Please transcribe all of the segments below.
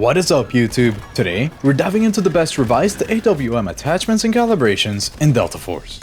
What is up, YouTube? Today, we're diving into the best revised AWM attachments and calibrations in Delta Force.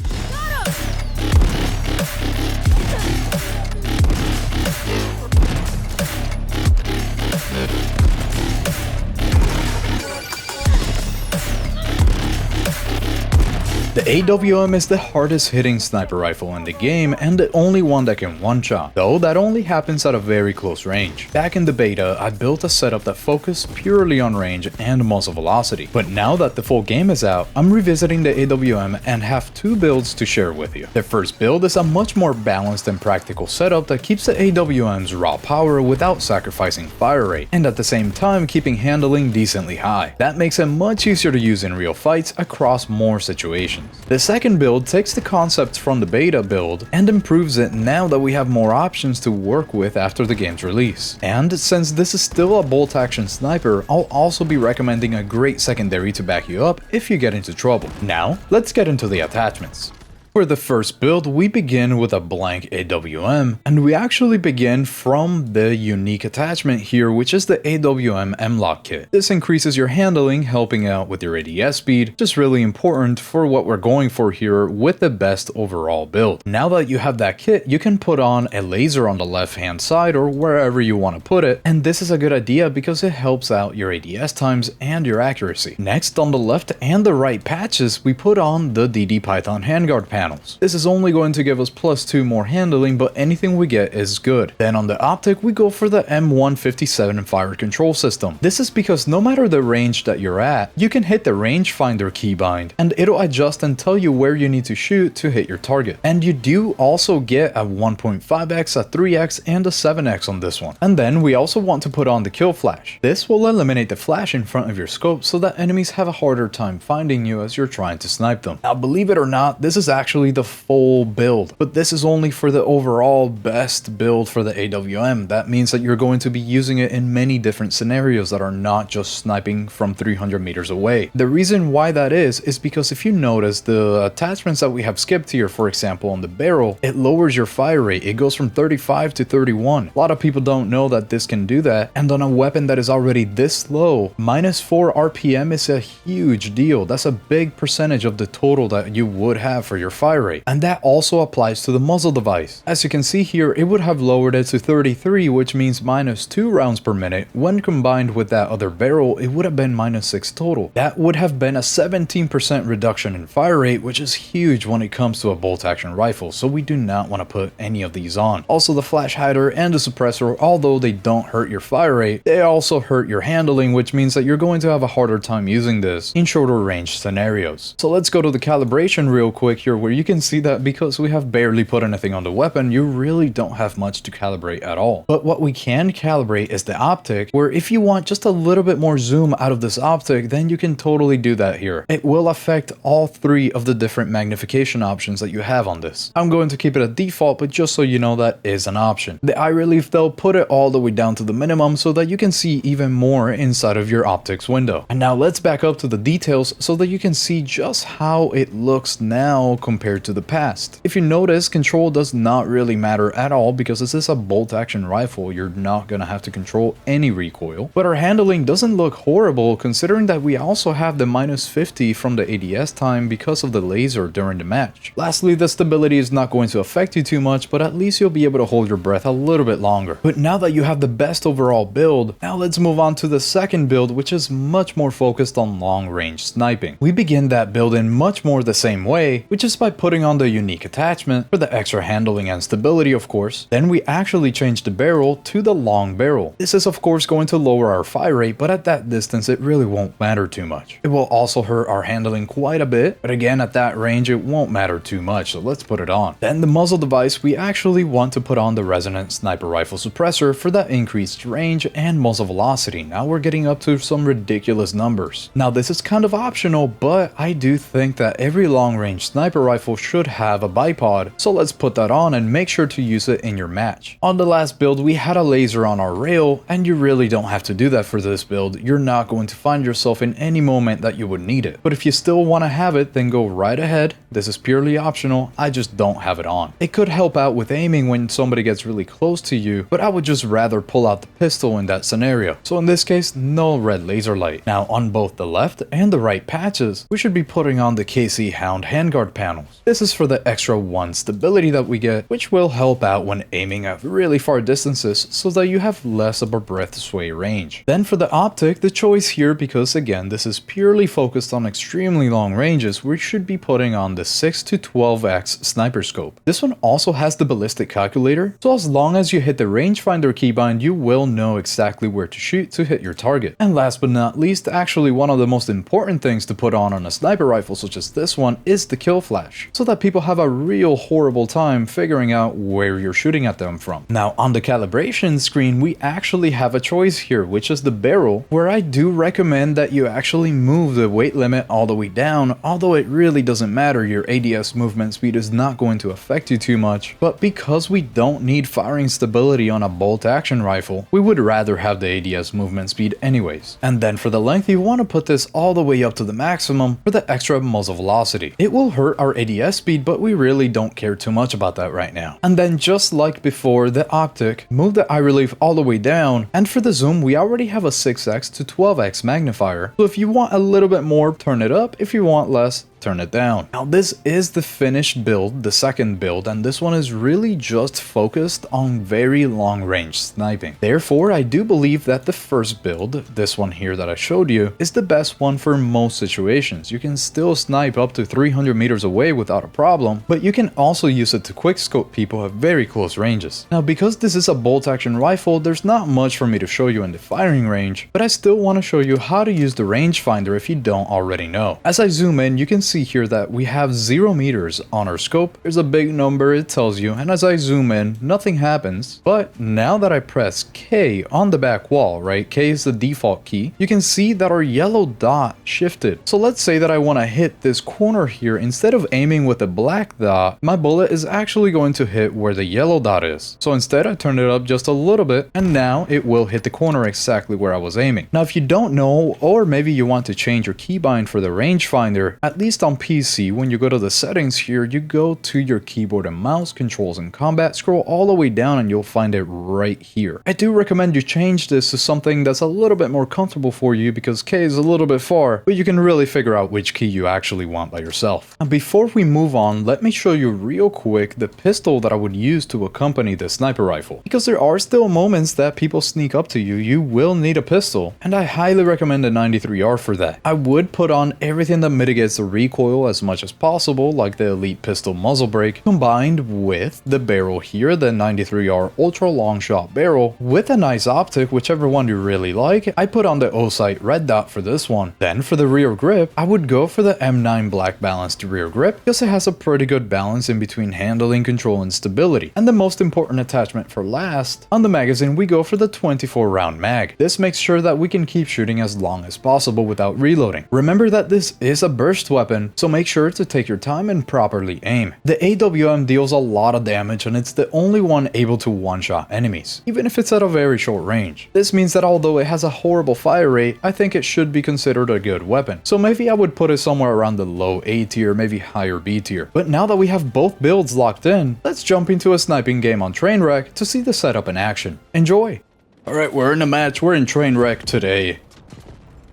The AWM is the hardest hitting sniper rifle in the game and the only one that can one-shot, though that only happens at a very close range. Back in the beta, I built a setup that focused purely on range and muzzle velocity, but now that the full game is out, I'm revisiting the AWM and have two builds to share with you. The first build is a much more balanced and practical setup that keeps the AWM's raw power without sacrificing fire rate, and at the same time keeping handling decently high. That makes it much easier to use in real fights across more situations. The second build takes the concept from the beta build and improves it now that we have more options to work with after the game's release. And since this is still a bolt action sniper, I'll also be recommending a great secondary to back you up if you get into trouble. Now, let's get into the attachments. For the first build, we begin with a blank AWM, and we actually begin from the unique attachment here, which is the AWM M-Lock kit. This increases your handling, helping out with your ADS speed, which is really important for what we're going for here with the best overall build. Now that you have that kit, you can put on a laser on the left hand side or wherever you want to put it, and this is a good idea because it helps out your ADS times and your accuracy. Next, on the left and the right patches, we put on the DD Python handguard panel. This is only going to give us +2 more handling, but anything we get is good. Then on the optic, we go for the M157 fire control system. This is because no matter the range that you're at, you can hit the rangefinder keybind, and it'll adjust and tell you where you need to shoot to hit your target. And you do also get a 1.5x, a 3x, and a 7x on this one. And then we also want to put on the kill flash. This will eliminate the flash in front of your scope so that enemies have a harder time finding you as you're trying to snipe them. Now, believe it or not, this is actually the full build, but this is only for the overall best build for the AWM. That means that you're going to be using it in many different scenarios that are not just sniping from 300 meters away. The reason why that is because if you notice the attachments that we have skipped here, for example on the barrel, it lowers your fire rate. It goes from 35 to 31. A lot of people don't know that this can do that, and on a weapon that is already this low, -4 RPM is a huge deal. That's a big percentage of the total that you would have for your fire rate, and that also applies to the muzzle device. As you can see here, it would have lowered it to 33, which means -2 rounds per minute. When combined with that other barrel, it would have been -6 total. That would have been a 17% reduction in fire rate, which is huge when it comes to a bolt action rifle, so we do not want to put any of these on. Also, the flash hider and the suppressor, although they don't hurt your fire rate, they also hurt your handling, which means that you're going to have a harder time using this in shorter range scenarios. So let's go to the calibration real quick here, where you can see that because we have barely put anything on the weapon, you really don't have much to calibrate at all. But what we can calibrate is the optic, where if you want just a little bit more zoom out of this optic, then you can totally do that here. It will affect all three of the different magnification options that you have on this. I'm going to keep it at default, but just so you know, that is an option. The eye relief though, put it all the way down to the minimum so that you can see even more inside of your optics window. And now let's back up to the details so that you can see just how it looks now compared to the past. If you notice, control does not really matter at all because this is a bolt action rifle. You're not gonna have to control any recoil, but our handling doesn't look horrible considering that we also have the -50 from the ADS time because of the laser during the match. Lastly, the stability is not going to affect you too much, but at least you'll be able to hold your breath a little bit longer. But now that you have the best overall build, now let's move on to the second build, which is much more focused on long range sniping. We begin that build in much more the same way, which is by putting on the unique attachment for the extra handling and stability, of course. Then we actually change the barrel to the long barrel. This is of course going to lower our fire rate, but at that distance it really won't matter too much. It will also hurt our handling quite a bit, but again at that range it won't matter too much, so let's put it on. Then the muzzle device, we actually want to put on the resonant sniper rifle suppressor for that increased range and muzzle velocity. Now we're getting up to some ridiculous numbers. Now this is kind of optional, but I do think that every long range sniper rifle rifle should have a bipod, so let's put that on and make sure to use it in your match. On the last build, we had a laser on our rail, and you really don't have to do that for this build. You're not going to find yourself in any moment that you would need it. But if you still want to have it, then go right ahead. This is purely optional, I just don't have it on. It could help out with aiming when somebody gets really close to you, but I would just rather pull out the pistol in that scenario. So in this case, no red laser light. Now on both the left and the right patches, we should be putting on the KC Hound handguard panels. This is for the extra 1 stability that we get, which will help out when aiming at really far distances so that you have less of a breath sway range. Then for the optic, the choice here, because again this is purely focused on extremely long ranges, we should be putting on the 6 to 12x sniper scope. This one also has the ballistic calculator, so as long as you hit the rangefinder keybind, you will know exactly where to shoot to hit your target. And last but not least, actually one of the most important things to put on a sniper rifle such as this one is the kill flash, so that people have a real horrible time figuring out where you're shooting at them from. Now on the calibration screen, we actually have a choice here, which is the barrel, where I do recommend that you actually move the weight limit all the way down, although it really doesn't matter, your ADS movement speed is not going to affect you too much. But because we don't need firing stability on a bolt action rifle, we would rather have the ADS movement speed anyways. And then for the length, you want to put this all the way up to the maximum for the extra muzzle velocity. It will hurt our ADS speed, but we really don't care too much about that right now. And then just like before, the optic, move the eye relief all the way down, and for the zoom, we already have a 6x to 12x magnifier, so if you want a little bit more, turn it up. If you want less, turn it down. Now this is the finished build, the second build, and this one is really just focused on very long range sniping. Therefore, I do believe that the first build, this one here that I showed you, is the best one for most situations. You can still snipe up to 300 meters away without a problem, but you can also use it to quickscope people at very close ranges. Now because this is a bolt action rifle, there's not much for me to show you in the firing range, but I still want to show you how to use the rangefinder if you don't already know. As I zoom in, you can see here that we have 0 meters on our scope. There's a big number it tells you, and as I zoom in, nothing happens. But now that I press K on the back wall, right, K is the default key, you can see that our yellow dot shifted. So let's say that I want to hit this corner here. Instead of aiming with the black dot, my bullet is actually going to hit where the yellow dot is. So instead I turned it up just a little bit, and now it will hit the corner exactly where I was aiming. Now if you don't know, or maybe you want to change your keybind for the rangefinder, at least on PC, when you go to the settings here, you go to your keyboard and mouse, controls and combat, scroll all the way down and you'll find it right here. I do recommend you change this to something that's a little bit more comfortable for you, because K is a little bit far, but you can really figure out which key you actually want by yourself. And before we move on, let me show you real quick the pistol that I would use to accompany the sniper rifle. Because there are still moments that people sneak up to you, you will need a pistol, and I highly recommend the 93R for that. I would put on everything that mitigates the recoil as much as possible, like the Elite Pistol muzzle brake, combined with the barrel here, the 93R ultra long shot barrel, with a nice optic, whichever one you really like. I put on the O-Sight red dot for this one. Then for the rear grip, I would go for the M9 black balanced rear grip, because it has a pretty good balance in between handling, control, and stability. And the most important attachment for last, on the magazine, we go for the 24 round mag. This makes sure that we can keep shooting as long as possible without reloading. Remember that this is a burst weapon, so make sure to take your time and properly aim. The AWM deals a lot of damage, and it's the only one able to one-shot enemies, even if it's at a very short range. This means that although it has a horrible fire rate, I think it should be considered a good weapon. So maybe I would put it somewhere around the low A tier, maybe higher B tier. But now that we have both builds locked in, let's jump into a sniping game on Trainwreck to see the setup in action. Enjoy! Alright, we're in a match, we're in Trainwreck today.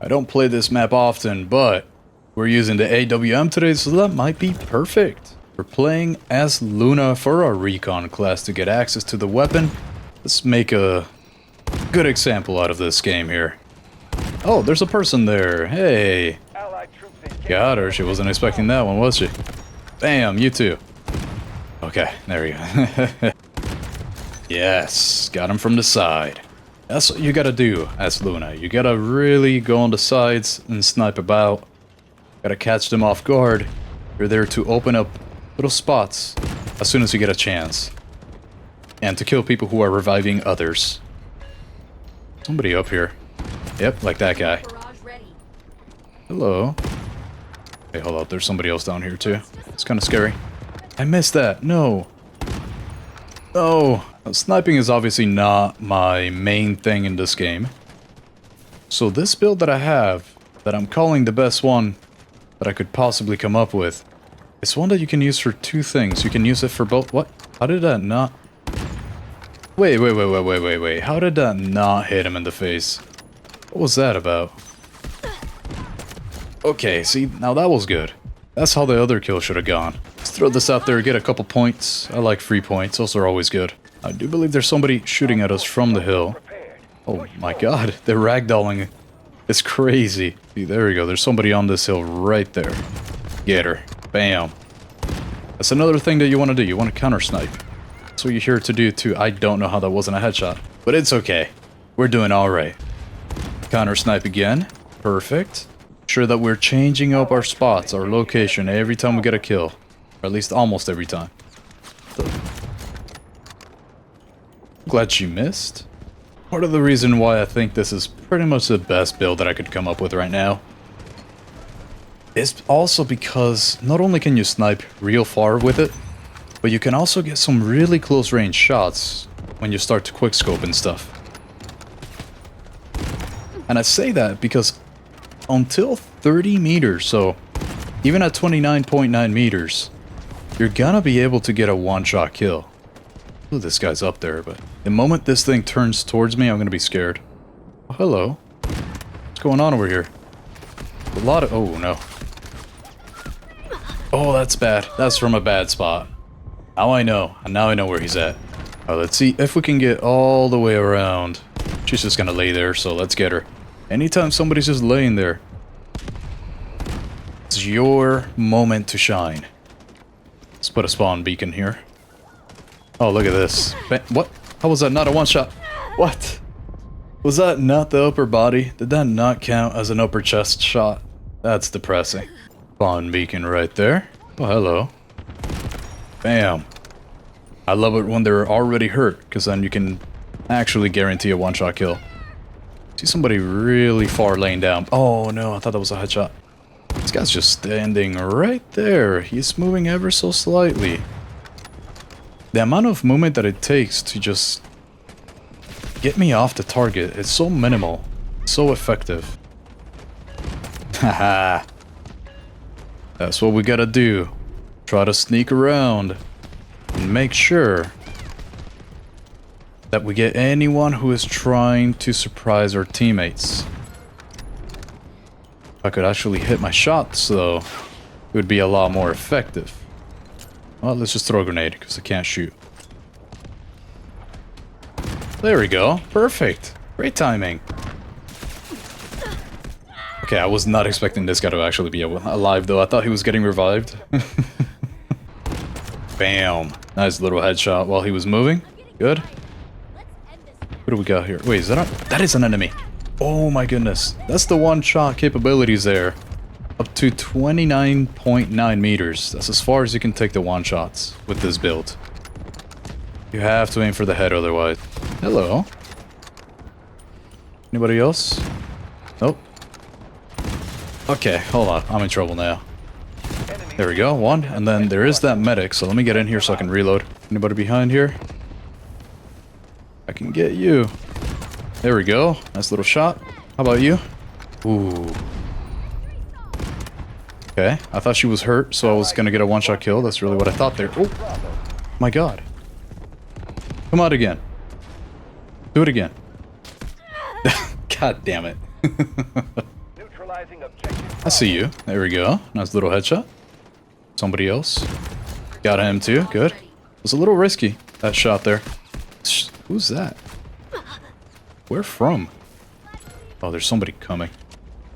I don't play this map often, but we're using the AWM today, so that might be perfect. We're playing as Luna for our recon class to get access to the weapon. Let's make a good example out of this game here. Oh, there's a person there. Hey. Got her. She wasn't expecting that one, was she? Bam, you too. Okay, there we go. Yes, got him from the side. That's what you gotta do as Luna. You gotta really go on the sides and snipe about. Gotta catch them off guard. You're there to open up little spots as soon as you get a chance. And to kill people who are reviving others. Somebody up here. Yep, like that guy. Hello. Hey, hold up. There's somebody else down here, too. It's kind of scary. I missed that. No. Oh. Sniping is obviously not my main thing in this game. So this build that I have, that I'm calling the best one that I could possibly come up with, it's one that you can use for two things. You can use it for both. What? How did that not... Wait. How did that not hit him in the face? What was that about? Okay, see, now that was good. That's how the other kill should have gone. Let's throw this out there, get a couple points. I like free points, those are always good. I do believe there's somebody shooting at us from the hill. Oh my god, they're ragdolling. It's crazy. See, there we go, there's somebody on this hill right there. Get her. Bam. That's another thing that you want to do, you want to counter snipe. That's what you're here to do too. I don't know how that wasn't a headshot, but it's okay. We're doing alright. Counter snipe again. Perfect. Sure that we're changing up our spots, our location every time we get a kill. Or at least almost every time. Glad she missed. Part of the reason why I think this is pretty much the best build that I could come up with right now is also because not only can you snipe real far with it, but you can also get some really close range shots when you start to quickscope and stuff. And I say that because until 30 meters, so even at 29.9 meters, you're gonna be able to get a one-shot kill. Ooh, this guy's up there, but the moment this thing turns towards me, I'm gonna be scared. Oh, hello. What's going on over here? A lot of... Oh, no. Oh, that's bad. That's from a bad spot. Now I know. And now I know where he's at. Let's see if we can get all the way around. She's just gonna lay there, so let's get her. Anytime somebody's just laying there, it's your moment to shine. Let's put a spawn beacon here. Oh, look at this. What? How was that not a one-shot? What? Was that not the upper body? Did that not count as an upper chest shot? That's depressing. Spawn beacon right there. Oh, hello. Bam. I love it when they're already hurt, because then you can actually guarantee a one-shot kill. See somebody really far laying down. Oh no, I thought that was a headshot. This guy's just standing right there. He's moving ever so slightly. The amount of movement that it takes to just get me off the target is so minimal, so effective. Haha. That's what we gotta do. Try to sneak around and make sure that we get anyone who is trying to surprise our teammates. If I could actually hit my shots, though, it would be a lot more effective. Well, let's just throw a grenade, because I can't shoot. There we go. Perfect. Great timing. Okay, I was not expecting this guy to actually be alive, though. I thought he was getting revived. Bam. Nice little headshot while he was moving. Good. What do we got here? Wait, is that that is an enemy. Oh my goodness. That's the one-shot capabilities there. Up to 29.9 meters. That's as far as you can take the one-shots with this build. You have to aim for the head otherwise. Hello. Anybody else? Nope. Okay, hold on. I'm in trouble now. There we go, one. And then there is that medic, so let me get in here so I can reload. Anybody behind here? I can get you. There we go. Nice little shot. How about you? Ooh. Okay. I thought she was hurt, so I was gonna get a one-shot kill. That's really what I thought there. Oh. My god. Come out again. Do it again. God damn it. I see you. There we go. Nice little headshot. Somebody else. Got him too. Good. It was a little risky, that shot there. Who's that? Where from? Oh, there's somebody coming.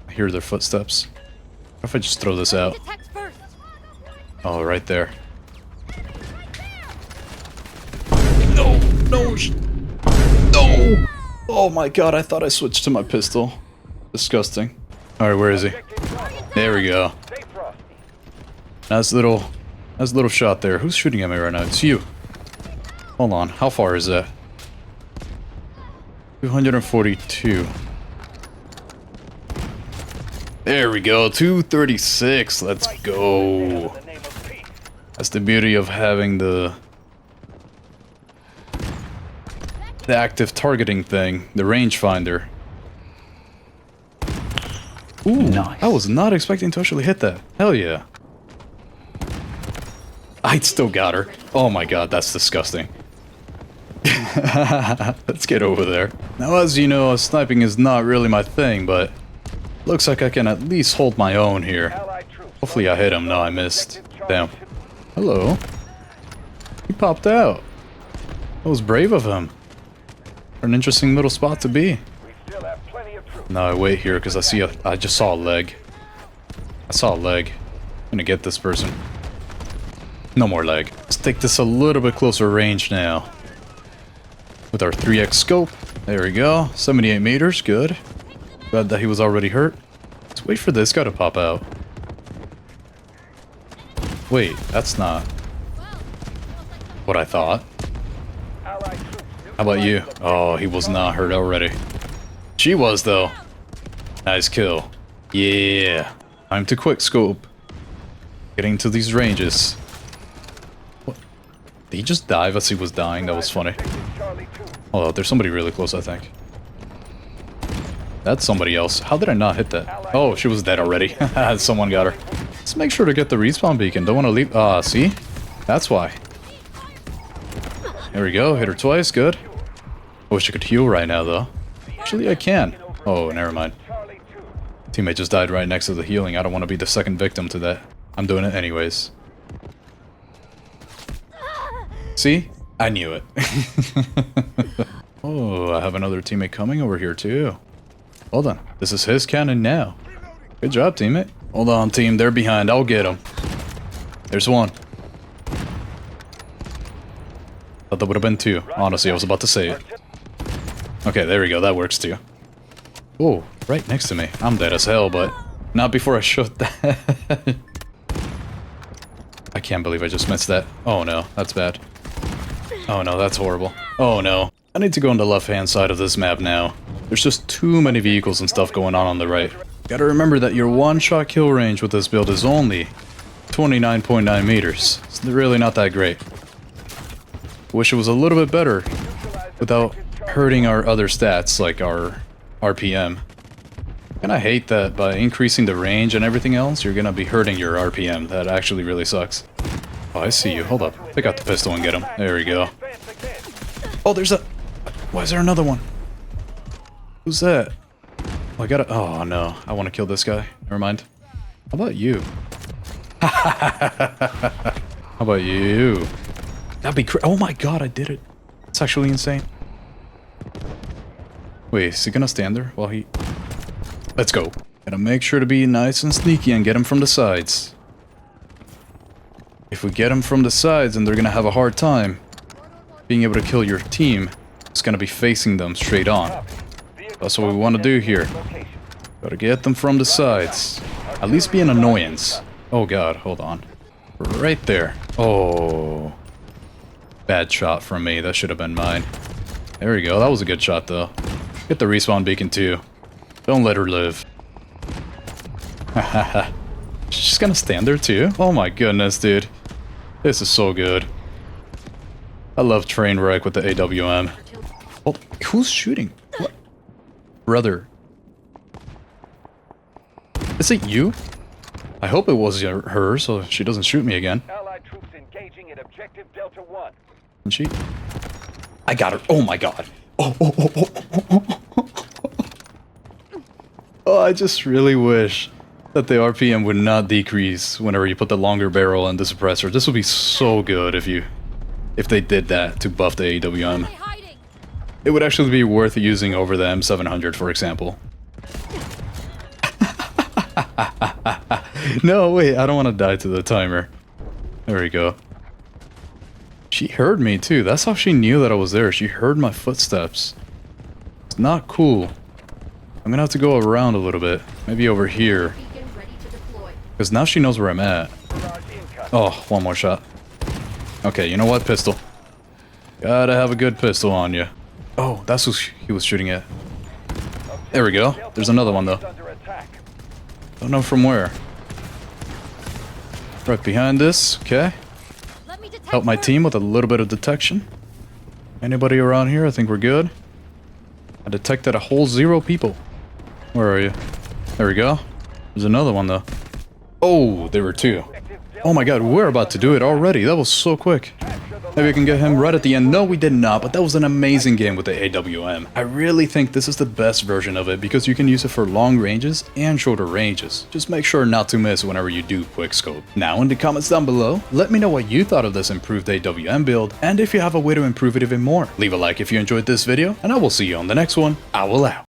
I hear their footsteps. What if I just throw this out? Oh, right there. No! No! No! Oh my god, I thought I switched to my pistol. Disgusting. Alright, where is he? There we go. Nice little shot there. Who's shooting at me right now? It's you. Hold on, how far is that? 242. There we go, 236. Let's go. That's the beauty of having the active targeting thing, the rangefinder. Ooh, nice. I was not expecting to actually hit that. Hell yeah. I still got her. Oh my god, that's disgusting. Let's get over there. Now, as you know, sniping is not really my thing, but looks like I can at least hold my own here. Hopefully I hit him. No, I missed. Damn. Hello. He popped out. That was brave of him. An interesting little spot to be. No, I wait here because I just saw a leg. I saw a leg. I'm gonna get this person. No more leg. Let's take this a little bit closer range now. With our 3x scope. There we go. 78 meters. Good. Glad that he was already hurt. Let's wait for this guy to pop out. Wait, that's not what I thought. How about you? Oh, he was not hurt already. She was, though. Nice kill. Yeah. Time to quick scope. Getting to these ranges. What? Did he just dive as he was dying? That was funny. Oh, there's somebody really close, I think. That's somebody else. How did I not hit that? Oh, she was dead already. Someone got her. Let's make sure to get the respawn beacon. Don't want to leave. Ah, see? That's why. There we go. Hit her twice. Good. I wish I could heal right now, though. Actually, I can. Oh, never mind. Teammate just died right next to the healing. I don't want to be the second victim to that. I'm doing it anyways. See? I knew it. Oh, I have another teammate coming over here, too. Hold on. This is his cannon now. Good job, teammate. Hold on, team. They're behind. I'll get them. There's one. Thought that would have been two. Honestly, I was about to say it. Okay, there we go. That works, too. Oh, right next to me. I'm dead as hell, but not before I shot that. I can't believe I just missed that. Oh, no. That's bad. Oh, no. That's horrible. Oh, no. I need to go on the left-hand side of this map now. There's just too many vehicles and stuff going on the right. Gotta remember that your one-shot kill range with this build is only 29.9 meters. It's really not that great. Wish it was a little bit better without hurting our other stats, like our RPM. And I hate that by increasing the range and everything else, you're gonna be hurting your RPM. That actually really sucks. Oh, I see you. Hold up. Pick out the pistol and get him. There we go. Oh, there's a... Why is there another one? Who's that? Oh, I gotta... Oh, no. I want to kill this guy. Never mind. How about you? How about you? That'd be oh my god, I did it. It's actually insane. Wait, is he gonna stand there while he... Let's go. Gotta make sure to be nice and sneaky and get him from the sides. If we get him from the sides, then they're gonna have a hard time being able to kill your team. It's gonna be facing them straight on. That's what we want to do here. Gotta get them from the sides. At least be an annoyance. Oh god, hold on. Right there. Oh. Bad shot from me. That should have been mine. There we go. That was a good shot, though. Get the respawn beacon, too. Don't let her live. Hahaha. She's just gonna stand there, too? Oh my goodness, dude. This is so good. I love train wreck with the AWM. Oh, who's shooting? What? Brother. Is it you? I hope it was her, so she doesn't shoot me again. Allied troops engaging at objective Delta 1. And she... I got her. Oh my god. Oh, I just really wish that the RPM would not decrease whenever you put the longer barrel in the suppressor. This would be so good if they did that to buff the AWM. It would actually be worth using over the M700, for example. No, wait, I don't want to die to the timer. There we go. She heard me, too. That's how she knew that I was there. She heard my footsteps. It's not cool. I'm gonna have to go around a little bit. Maybe over here. Because now she knows where I'm at. Oh, one more shot. Okay, you know what? Pistol. Gotta have a good pistol on you. Oh, that's who he was shooting at. There we go. There's another one, though. Don't know from where. Right behind this, okay. Let me detect Help my her. team with a little bit of detection. Anybody around here? I think we're good. I detected a whole 0 people. Where are you? There we go. There's another one though. Oh, there were 2. Oh my god, we're about to do it already. That was so quick. Maybe I can get him right at the end. No, we did not, but that was an amazing game with the AWM. I really think this is the best version of it because you can use it for long ranges and shorter ranges. Just make sure not to miss whenever you do quickscope. Now in the comments down below, let me know what you thought of this improved AWM build and if you have a way to improve it even more. Leave a like if you enjoyed this video and I will see you on the next one. I will out.